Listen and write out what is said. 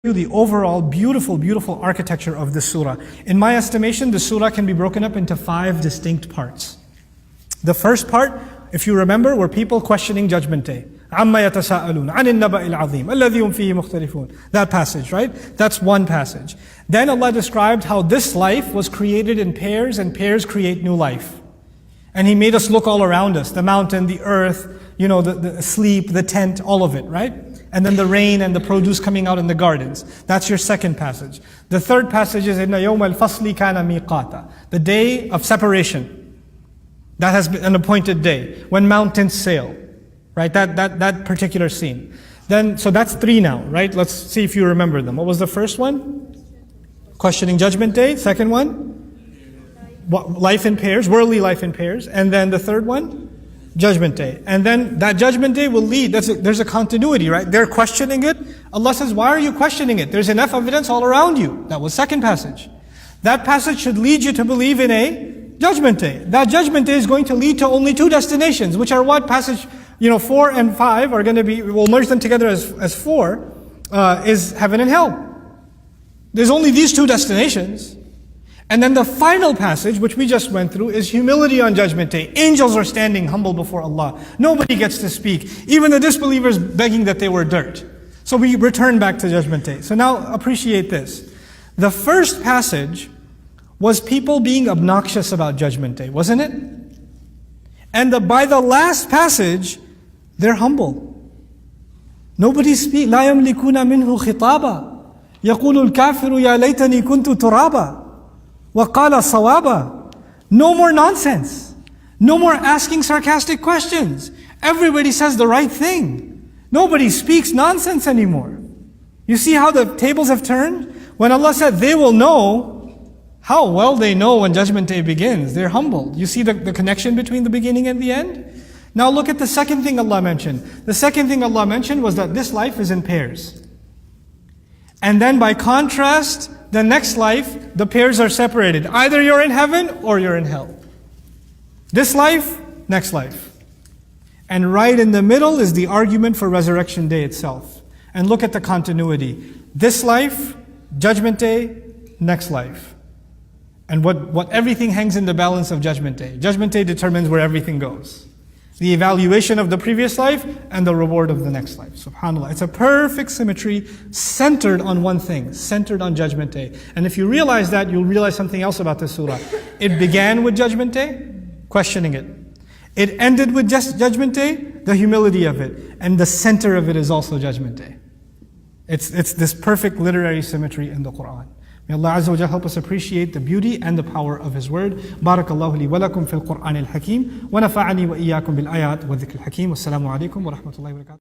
The overall beautiful architecture of the surah. In my estimation, the surah can be broken up into 5 distinct parts. The first part, if you remember, were people questioning Judgment Day. عَمَّا يَتَسَاءَلُونَ عَنِ النَّبَإِ الْعَظِيمِ الَّذِي هُمْ فِيهِ مُخْتَلِفُونَ. That passage, right? That's one passage. Then Allah described how this life was created in pairs, and pairs create new life. And He made us look all around us, the mountain, the earth, the sleep, the tent, all of it, right? And then the rain and the produce coming out in the gardens. That's your second passage. The third passage is إِنَّ يَوْمَ الْفَصْلِ كَانَ مِيقَاتًا. The day of separation. That has been an appointed day. When mountains sail. Right? That particular scene. So that's 3 now, right? Let's see if you remember them. What was the first one? Questioning Judgment Day. Second one? Life in pairs, worldly life in pairs. And then the third one? Judgment Day. And then that Judgment Day will lead, there's a continuity, right? They're questioning it. Allah says, why are you questioning it? There's enough evidence all around you. That was second passage. That passage should lead you to believe in a Judgment Day. That Judgment Day is going to lead to only 2 destinations, which are what? Passage 4 and 5 are going to be, we'll merge them together as 4, is heaven and hell. There's only these 2 destinations. And then the final passage, which we just went through, is humility on Judgment Day. Angels are standing humble before Allah. Nobody gets to speak. Even the disbelievers begging that they were dirt. So we return back to Judgment Day. So now appreciate this. The first passage was people being obnoxious about Judgment Day, wasn't it? And by the last passage, they're humble. Nobody speaks. لا يملكون منه خطابا يقول الكافر يا ليتني كنت ترابا وَقَالَ صَوَابًا. No more nonsense. No more asking sarcastic questions. Everybody says the right thing. Nobody speaks nonsense anymore. You see how the tables have turned? When Allah said they will know, how well they know when Judgment Day begins. They're humbled. You see the connection between the beginning and the end? Now look at the second thing Allah mentioned. The second thing Allah mentioned was that this life is in pairs. And then by contrast, the next life, the pairs are separated. Either you're in heaven or you're in hell. This life, next life. And right in the middle is the argument for Resurrection Day itself. And look at the continuity. This life, Judgment Day, next life. And what everything hangs in the balance of Judgment Day. Judgment Day determines where everything goes. The evaluation of the previous life and the reward of the next life. SubhanAllah. It's a perfect symmetry centered on one thing, centered on Judgment Day. And if you realize that, you'll realize something else about this surah. It began with Judgment Day, questioning it. It ended with Judgment Day, the humility of it. And the center of it is also Judgment Day. It's this perfect literary symmetry in the Quran. May Allah Azza wa Jalla help us appreciate the beauty and the power of His word. Barakallahu li wa lakum fil Qur'an al-Hakim. Wa nafa'ani wa iyyakum bil ayat wa dhikr al-Hakim. Wassalamu alaikum wa rahmatullahi wa barakatuh.